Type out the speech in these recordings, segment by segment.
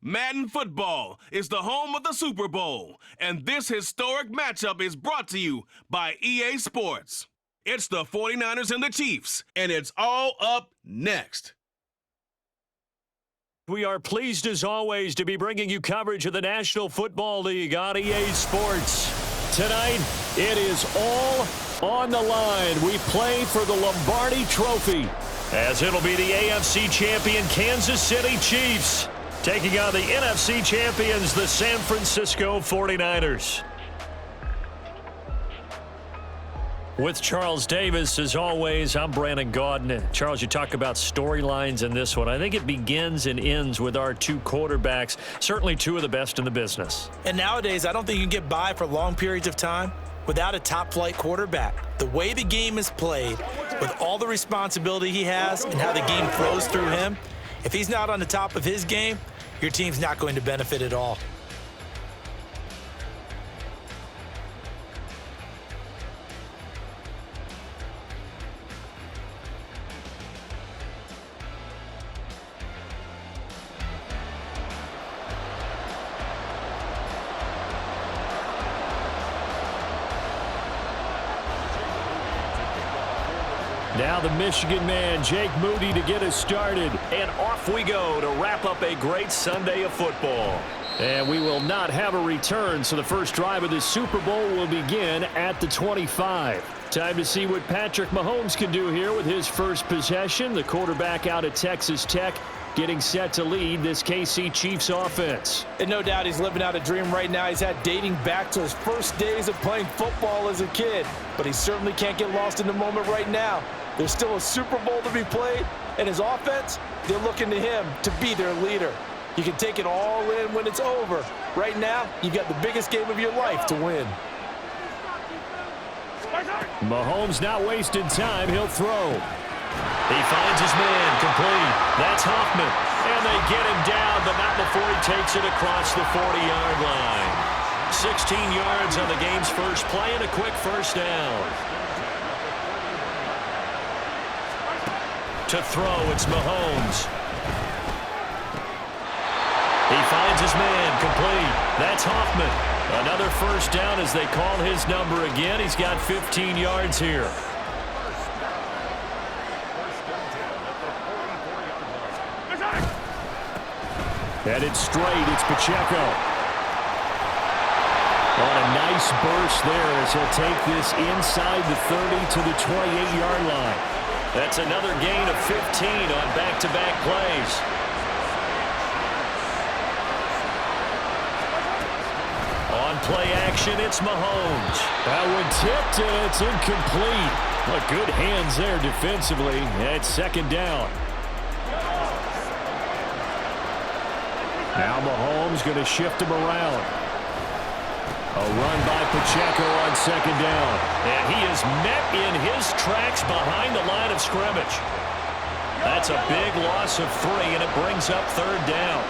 Madden football is the home of the Super Bowl, and this historic matchup is brought to you by EA Sports. It's the 49ers and the Chiefs, and it's all up next. We are pleased, as always, to be bringing you coverage of the National Football League on EA Sports. Tonight, it is all on the line. We play for the Lombardi Trophy, as it'll be the AFC champion Kansas City Chiefs taking on the NFC champions, the San Francisco 49ers. With Charles Davis, as always, I'm Brandon Gaudin. Charles, you talk about storylines in this one. I think it begins and ends with our two quarterbacks, certainly two of the best in the business. And nowadays, I don't think you can get by for long periods of time without a top-flight quarterback. The way the game is played, with all the responsibility he has and how the game flows through him, if he's not on the top of his game, your team's not going to benefit at all. Now the Michigan man, Jake Moody, to get us started. And off we go to wrap up a great Sunday of football. And we will not have a return, so the first drive of the Super Bowl will begin at the 25. Time to see what Patrick Mahomes can do here with his first possession. The quarterback out at Texas Tech getting set to lead this KC Chiefs offense. And no doubt he's living out a dream right now. He's had dating back to his first days of playing football as a kid. But he certainly can't get lost in the moment right now. There's still a Super Bowl to be played, and his offense, they're looking to him to be their leader. You can take it all in when it's over. Right now, you've got the biggest game of your life to win. Mahomes not wasting time. He'll throw. He finds his man, complete. That's Hoffman. And they get him down, but not before he takes it across the 40-yard line. 16 yards on the game's first play and a quick first down. To throw, it's Mahomes. He finds his man, complete. That's Hoffman. Another first down as they call his number again. He's got 15 yards here. Headed straight, it's Pacheco. On a nice burst there as he'll take this inside the 30 to the 28-yard line. That's another gain of 15 on back-to-back plays. On play action, it's Mahomes. That one tipped, and it's incomplete. Well, good hands there defensively. It's second down. Now Mahomes going to shift him around. A run by Pacheco on second down. And he is met in his tracks behind the line of scrimmage. That's a big loss of 3, and it brings up third down.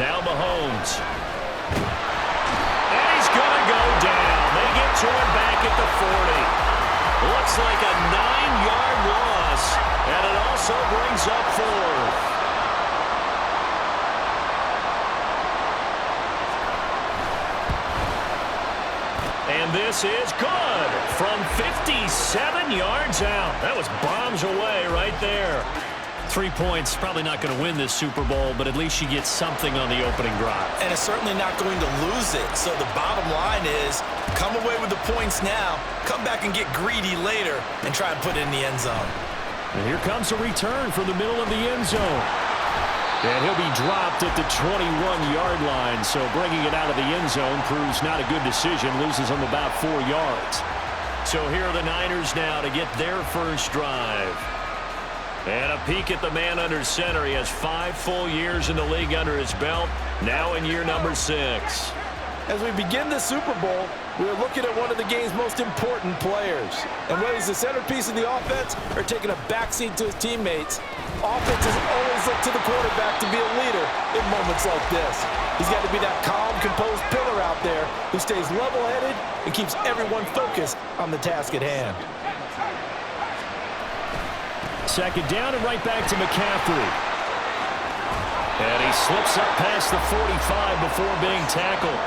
Now Mahomes. And he's going to go down. They get to him back at the 40. Looks like a 9-yard loss, and it also brings up 4. And this is good from 57 yards out. That was bombs away right there. 3 points, probably not going to win this Super Bowl, but at least you get something on the opening drive. And it's certainly not going to lose it. So the bottom line is, come away with the points now, come back and get greedy later, and try and put it in the end zone. And here comes a return from the middle of the end zone. And he'll be dropped at the 21-yard line, so bringing it out of the end zone proves not a good decision, loses him about 4 yards. So here are the Niners now to get their first drive. And a peek at the man under center. He has 5 full years in the league under his belt, now in year number 6. As we begin the Super Bowl, we're looking at one of the game's most important players. And whether he's the centerpiece of the offense or taking a backseat to his teammates, offenses always look to the quarterback to be a leader in moments like this. He's got to be that calm, composed pillar out there who stays level-headed and keeps everyone focused on the task at hand. second down and right back to McCaffrey. And he slips up past the 45 before being tackled.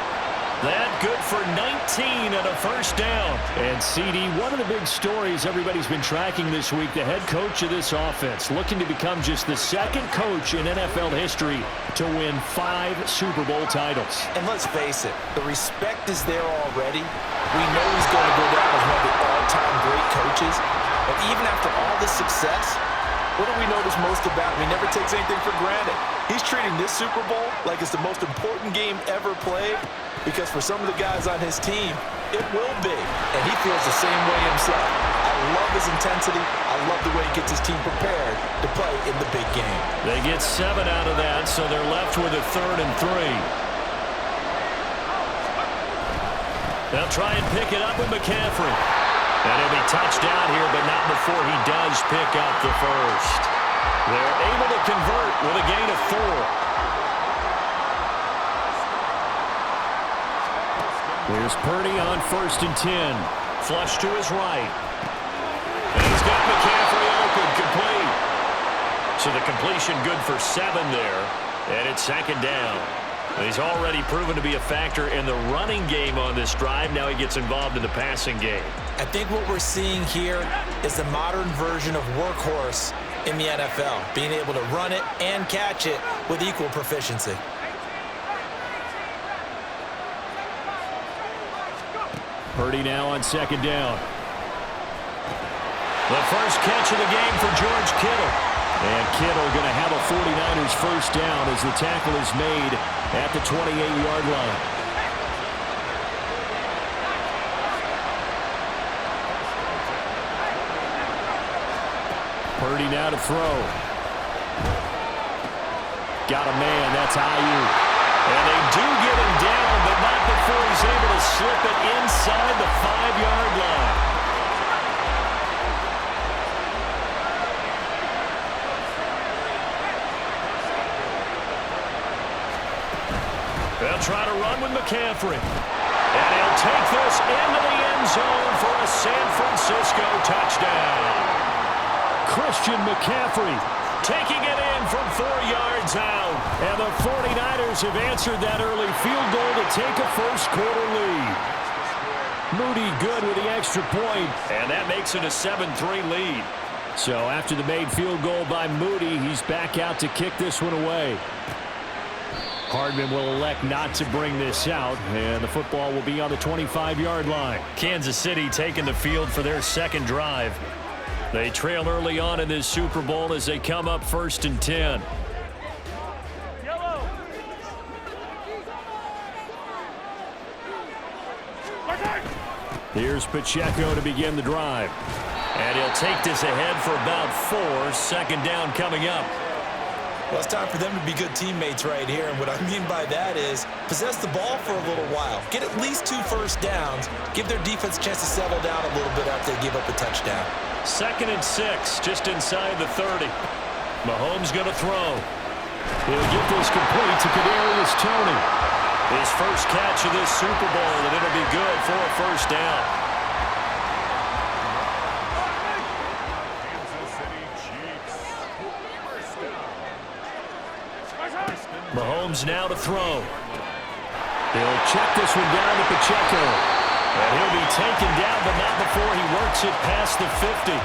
That good for 19 and a first down. And CD, one of the big stories everybody's been tracking this week, the head coach of this offense looking to become just the second coach in NFL history to win 5 Super Bowl titles. And let's face it, the respect is there already. We know he's going to go down as one of the all-time great coaches. But even after all this success, what do we notice most about him? He never takes anything for granted. He's treating this Super Bowl like it's the most important game ever played, because for some of the guys on his team, it will be. And he feels the same way himself. I love his intensity. I love the way he gets his team prepared to play in the big game. They get 7 out of that, so they're left with a 3rd and 3. They'll try and pick it up with McCaffrey. And he'll be touched down here, but not before he does pick up the first. They're able to convert with a gain of 4. Here's Purdy on 1st and 10. Flush to his right. And he's got McCaffrey open, complete. So the completion good for 7 there. And it's 2nd down. He's already proven to be a factor in the running game on this drive. Now he gets involved in the passing game. I think what we're seeing here is the modern version of workhorse in the NFL, being able to run it and catch it with equal proficiency. Purdy now on 2nd down. The first catch of the game for George Kittle. And Kittle going to have a 49ers first down as the tackle is made at the 28-yard line. Purdy now to throw. Got a man, that's Ayuk. And they do get him down, but not before he's able to slip it inside the 5-yard line. They'll try to run with McCaffrey. And he'll take this into the end zone for a San Francisco touchdown. Christian McCaffrey taking it in from 4 yards out. And the 49ers have answered that early field goal to take a first-quarter lead. Moody good with the extra point, and that makes it a 7-3 lead. So after the made field goal by Moody, he's back out to kick this one away. Hardman will elect not to bring this out, and the football will be on the 25-yard line. Kansas City taking the field for their second drive. They trail early on in this Super Bowl as they come up 1st and 10. Here's Pacheco to begin the drive. And he'll take this ahead for about 4. 2nd down coming up. Well, it's time for them to be good teammates right here. And what I mean by that is possess the ball for a little while. Get at least 2 first downs. Give their defense a chance to settle down a little bit after they give up a touchdown. 2nd and 6, just inside the 30. Mahomes going to throw. He'll get this complete to Kadarius Toney. His first catch of this Super Bowl, and it'll be good for a first down. Mahomes now to throw. He'll check this one down to Pacheco. And he'll be taken down, but not before he works it past the 50.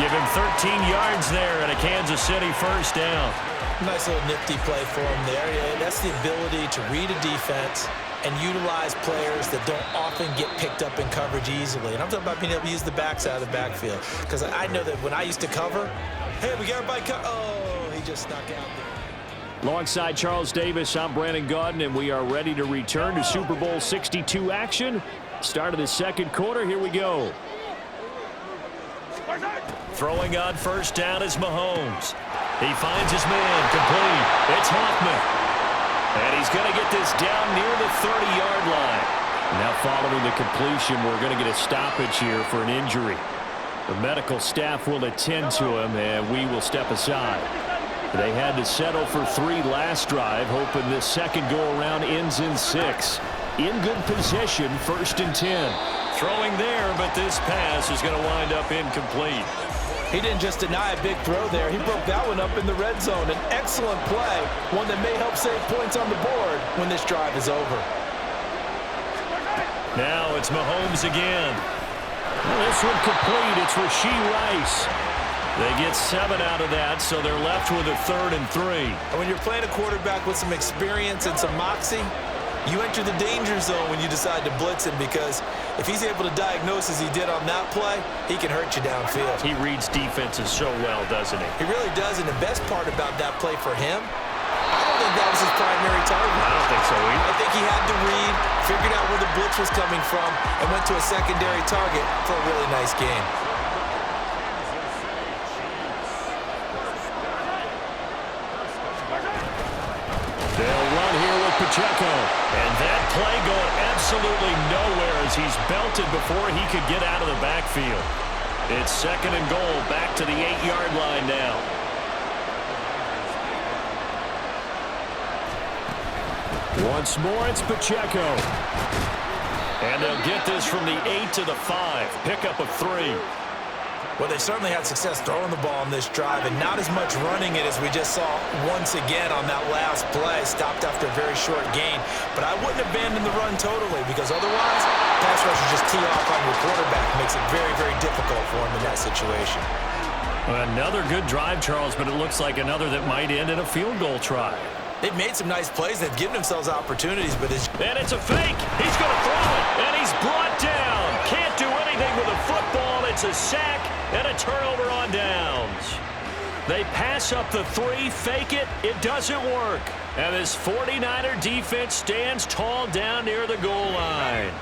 Give him 13 yards there and a Kansas City first down. Nice little nifty play for him there. Yeah, that's the ability to read a defense and utilize players that don't often get picked up in coverage easily. And I'm talking about being able to use the backs out of the backfield. Because I know that when I used to cover, hey, we got everybody oh, he just snuck out there. Alongside Charles Davis, I'm Brandon Gaudin, and we are ready to return to Super Bowl 62 action. Start of the second quarter, here we go. Throwing on first down is Mahomes. He finds his man, complete. It's Hoffman. And he's going to get this down near the 30-yard line. Now following the completion, we're going to get a stoppage here for an injury. The medical staff will attend to him, and we will step aside. They had to settle for 3 last drive, hoping this second go-around ends in 6. In good position, 1st and 10. Throwing there, but this pass is going to wind up incomplete. He didn't just deny a big throw there. He broke that one up in the red zone. An excellent play, one that may help save points on the board when this drive is over. Now it's Mahomes again. Well, this one complete. It's Rashee Rice. They get 7 out of that, so they're left with a 3rd and 3. And when you're playing a quarterback with some experience and some moxie, you enter the danger zone when you decide to blitz him, because if he's able to diagnose as he did on that play, he can hurt you downfield. He reads defenses so well, doesn't he? He really does, and the best part about that play for him, I don't think that was his primary target. I don't think so either. I think he had to read, figured out where the blitz was coming from, and went to a secondary target for a really nice game. They'll run here with Pacheco. And that play going absolutely nowhere as he's belted before he could get out of the backfield. It's 2nd and goal, back to the 8-yard line now. Once more, it's Pacheco. And they'll get this from the 8 to the 5. Pickup of 3. Well, they certainly had success throwing the ball on this drive, and not as much running it as we just saw once again on that last play. Stopped after a very short gain. But I wouldn't abandon the run totally, because otherwise, pass rushers just tee off on your quarterback. Makes it very, very difficult for him in that situation. Another good drive, Charles, but it looks like another that might end in a field goal try. They've made some nice plays. They've given themselves opportunities, but it's... And it's a fake. He's going to throw it, and he's brought down. Can't do anything with a football. It's a sack and a turnover on downs. They pass up the 3, fake it. It doesn't work. And this 49er defense stands tall down near the goal line.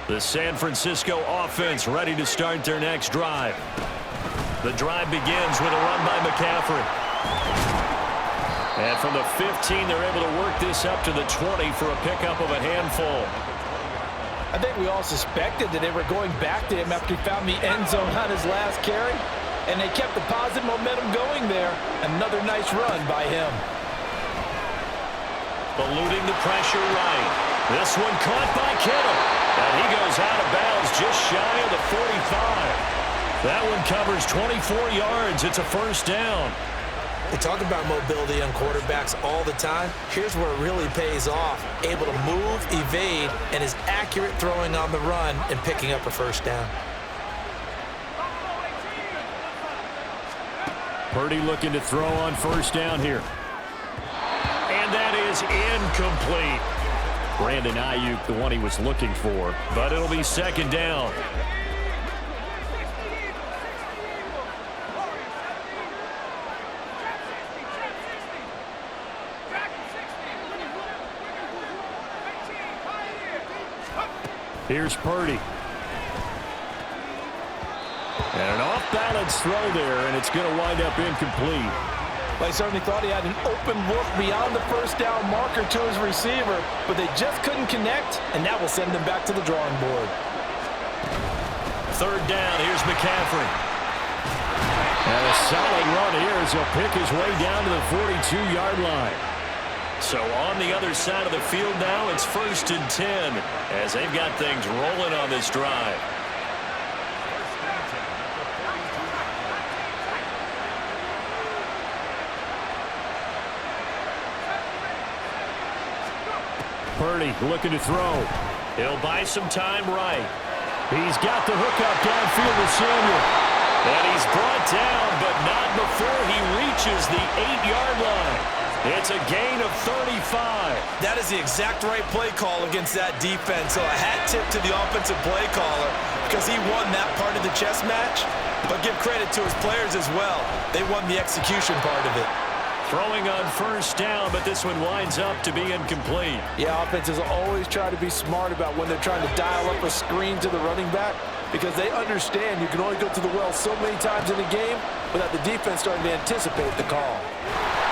The San Francisco offense ready to start their next drive. The drive begins with a run by McCaffrey. And from the 15, they're able to work this up to the 20 for a pickup of a handful. I think we all suspected that they were going back to him after he found the end zone on his last carry, and they kept the positive momentum going there. Another nice run by him. Eluding the pressure right. This one caught by Kittle. And he goes out of bounds just shy of the 45. That one covers 24 yards. It's a 1st down. We talk about mobility on quarterbacks all the time. Here's where it really pays off. Able to move, evade, and is accurate throwing on the run and picking up a 1st down. Purdy looking to throw on 1st down here. And that is incomplete. Brandon Ayuk, the one he was looking for, but it'll be 2nd down. Here's Purdy. And an off-balance throw there, and it's going to wind up incomplete. Well, he certainly thought he had an open look beyond the 1st down marker to his receiver, but they just couldn't connect, and that will send them back to the drawing board. 3rd down, here's McCaffrey. And a solid run here as he'll pick his way down to the 42-yard line. So on the other side of the field now, it's 1st and 10 as they've got things rolling on this drive. Purdy looking to throw. He'll buy some time right. He's got the hook up downfield with Samuel. And he's brought down, but not before he reaches the 8-yard line. It's a gain of 35. That is the exact right play call against that defense. So a hat tip to the offensive play caller because he won that part of the chess match. But give credit to his players as well. They won the execution part of it. Throwing on 1st down, but this one winds up to be incomplete. Yeah, offenses always try to be smart about when they're trying to dial up a screen to the running back because they understand you can only go to the well so many times in a game without the defense starting to anticipate the call.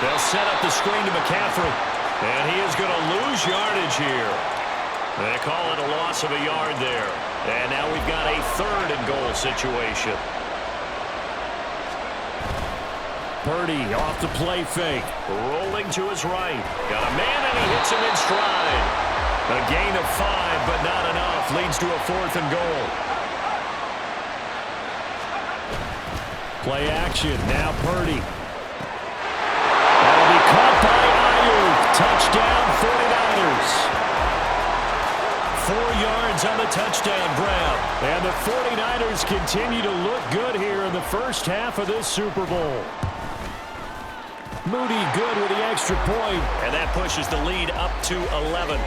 They'll set up the screen to McCaffrey. And he is going to lose yardage here. They call it a loss of a yard there. And now we've got a 3rd and goal situation. Purdy off the play fake. Rolling to his right. Got a man and he hits him in stride. A gain of 5, but not enough. Leads to a 4th and goal. Play action. Now Purdy. That'll be caught by Ayuk. Touchdown 49ers. 4 yards on the touchdown grab. And the 49ers continue to look good here in the first half of this Super Bowl. Moody good with the extra point. And that pushes the lead up to 11.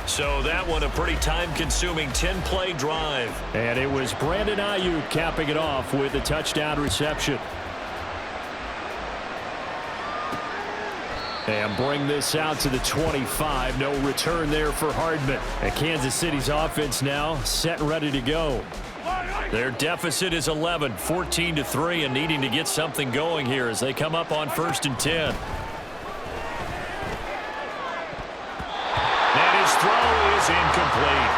So that one a pretty time-consuming 10-play drive. And it was Brandon Ayuk capping it off with a touchdown reception. And bring this out to the 25. No return there for Hardman. And Kansas City's offense now set and ready to go. Their deficit is 11, 14-3, and needing to get something going here as they come up on 1st and 10. And his throw is incomplete.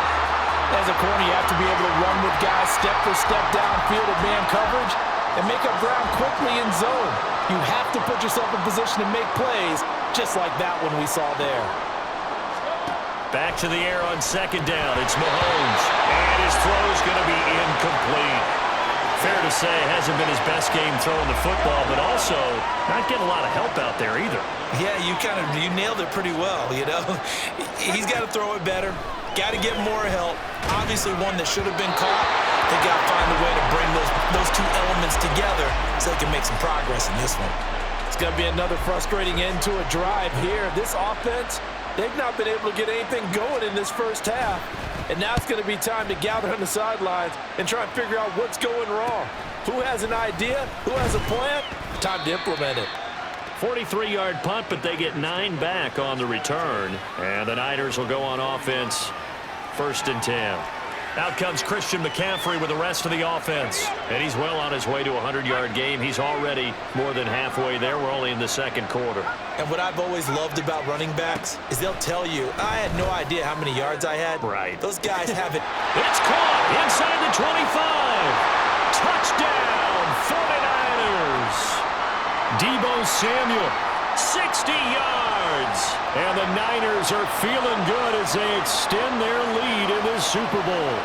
As a corner, you have to be able to run with guys step for step downfield of man coverage and make up ground quickly in zone. You have to put yourself in position to make plays, just like that one we saw there. Back to the air on 2nd down. It's Mahomes. And his throw is going to be incomplete. Fair to say, hasn't been his best game throwing the football, but also not getting a lot of help out there either. Yeah, you nailed it pretty well, you know. He's got to throw it better. Got to get more help. Obviously one that should have been caught. They got to find a way to bring those two elements together so they can make some progress in this one. It's going to be another frustrating end to a drive here. This offense, they've not been able to get anything going in this first half. And now it's going to be time to gather on the sidelines and try and figure out what's going wrong. Who has an idea? Who has a plan? Time to implement it. 43-yard punt, but they get 9 back on the return. And the Niners will go on offense 1st and 10. Out comes Christian McCaffrey with the rest of the offense. And he's well on his way to a 100-yard game. He's already more than halfway there. We're only in the 2nd quarter. And what I've always loved about running backs is they'll tell you, I had no idea how many yards I had. Right. Those guys have it. It's caught inside the 25. Touchdown, 49ers. Deebo Samuel, 60 yards. And the Niners are feeling good as they extend their lead in this Super Bowl.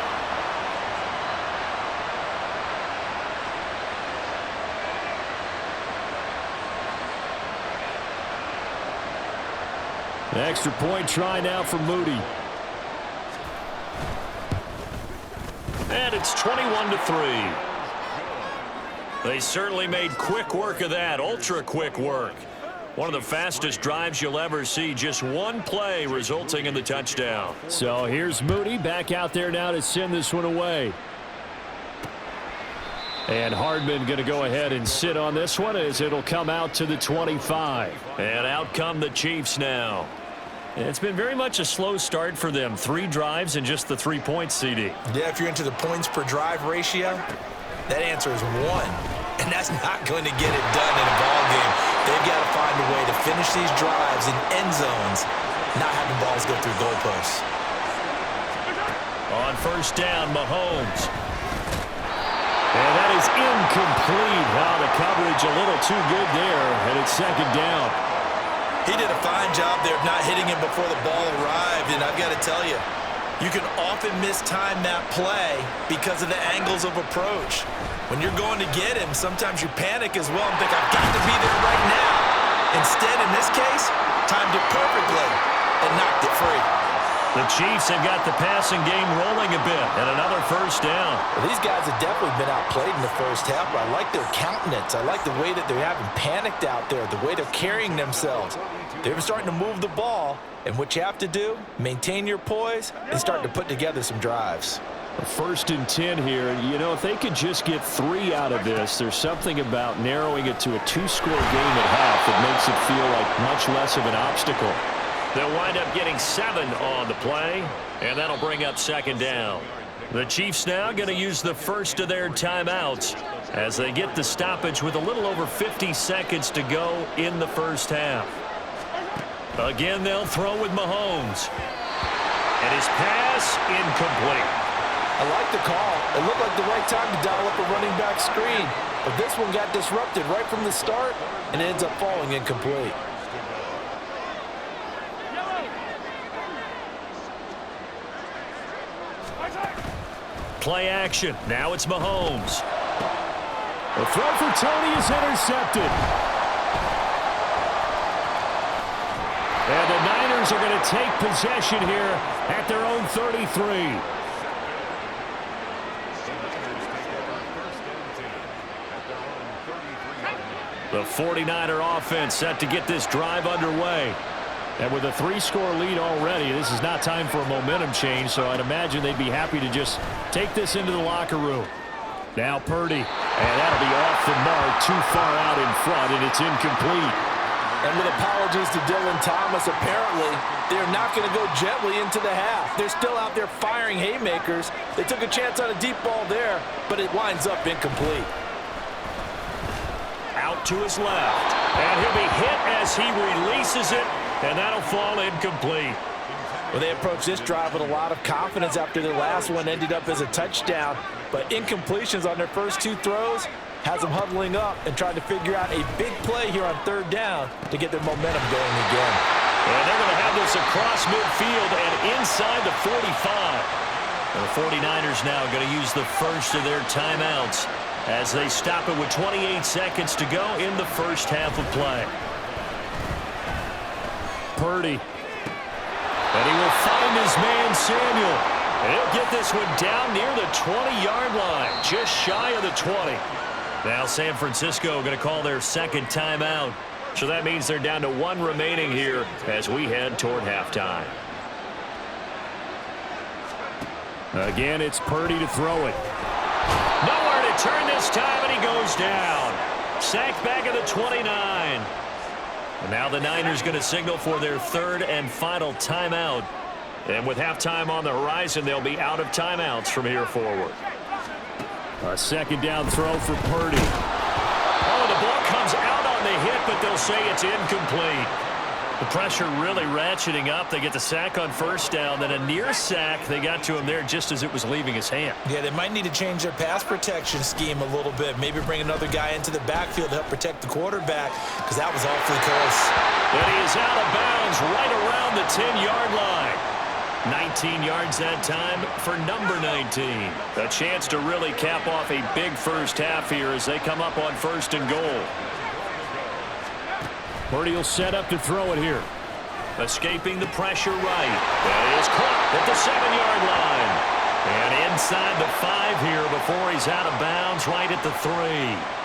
An extra point try now for Moody. And it's 21-3. They certainly made quick work of that, ultra-quick work. One of the fastest drives you'll ever see, just one play resulting in the touchdown. So here's Moody back out there now to send this one away. And Hardman going to go ahead and sit on this one as it'll come out to the 25. And out come the Chiefs now. It's been very much a slow start for them. 3 drives and just the 3 points, CD. Yeah, if you're into the points per drive ratio, that answer is 1. And that's not going to get it done in a ball game. They've got to find a way to finish these drives in end zones, not having balls go through goalposts. On 1st down, Mahomes. And that is incomplete. The coverage a little too good there, and it's 2nd down. He did a fine job there of not hitting him before the ball arrived, and I've got to tell you, you can often mistime that play because of the angles of approach. When you're going to get him, sometimes you panic as well and think, I've got to be there right now. Instead, in this case, timed it perfectly and knocked it free. The Chiefs have got the passing game rolling a bit, and another 1st down. Well, these guys have definitely been outplayed in the first half, but I like their countenance. I like the way that they haven't panicked out there, the way they're carrying themselves. They're starting to move the ball, and what you have to do, maintain your poise and start to put together some drives. 1st and 10 here. You know, if they could just get 3 out of this, there's something about narrowing it to a 2-score game at half that makes it feel like much less of an obstacle. They'll wind up getting 7 on the play, and that'll bring up 2nd down. The Chiefs now going to use the first of their timeouts as they get the stoppage with a little over 50 seconds to go in the first half. Again, they'll throw with Mahomes. And his pass incomplete. I like the call. It looked like the right time to dial up a running back screen. But this one got disrupted right from the start, and it ends up falling incomplete. Play action. Now it's Mahomes. The throw for Tony is intercepted. And the Niners are going to take possession here at their own 33. The 49er offense set to get this drive underway. And with a 3-score lead already, this is not time for a momentum change, so I'd imagine they'd be happy to just take this into the locker room. Now Purdy, and that'll be off the mark, too far out in front, and it's incomplete. And with apologies to Dylan Thomas, apparently they're not going to go gently into the half. They're still out there firing haymakers. They took a chance on a deep ball there, but it winds up incomplete. Out to his left, and he'll be hit as he releases it, and that'll fall incomplete. Well, they approached this drive with a lot of confidence after their last one ended up as a touchdown, but incompletions on their first 2 throws has them huddling up and trying to figure out a big play here on 3rd down to get their momentum going again. And they're going to have this across midfield and inside the 45. And the 49ers now going to use the first of their timeouts as they stop it with 28 seconds to go in the first half of play. Purdy. And he will find his man Samuel. And he'll get this one down near the 20-yard line, just shy of the 20. Now San Francisco going to call their second timeout. So that means they're down to 1 remaining here as we head toward halftime. Again, it's Purdy to throw it. Nowhere to turn this time, and he goes down. Sacked back at the 29. And now the Niners going to signal for their 3rd and final timeout. And with halftime on the horizon, they'll be out of timeouts from here forward. A 2nd down throw for Purdy. Oh, the ball comes out on the hit, but they'll say it's incomplete. The pressure really ratcheting up. They get the sack on 1st down, then a near sack. They got to him there just as it was leaving his hand. Yeah, they might need to change their pass protection scheme a little bit. Maybe bring another guy into the backfield to help protect the quarterback, because that was awfully close. And he is out of bounds right around the 10-yard line. 19 yards that time for number 19. A chance to really cap off a big first half here as they come up on 1st and goal. Purdy will set up to throw it here. Escaping the pressure right. That is caught at the 7-yard line. And inside the 5 here before he's out of bounds right at the 3.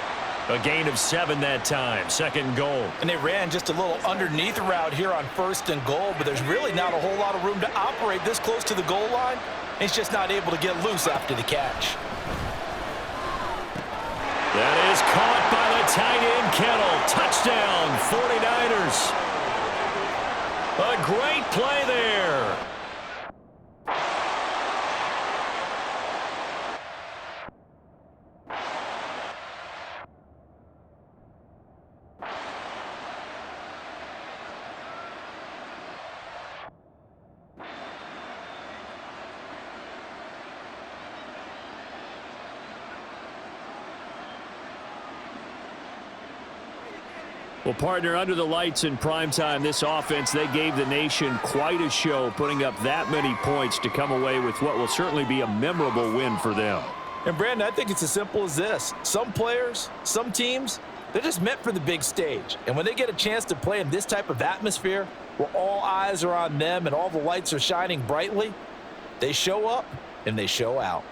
A gain of 7 that time. 2nd goal. And they ran just a little underneath route here on 1st and goal, but there's really not a whole lot of room to operate this close to the goal line. He's just not able to get loose after the catch. That is caught by the tight end Kittle. Touchdown, 49ers. A great play there. Well, partner, under the lights in primetime, this offense, they gave the nation quite a show, putting up that many points to come away with what will certainly be a memorable win for them. And, Brandon, I think it's as simple as this. Some players, some teams, they're just meant for the big stage. And when they get a chance to play in this type of atmosphere, where all eyes are on them and all the lights are shining brightly, they show up and they show out.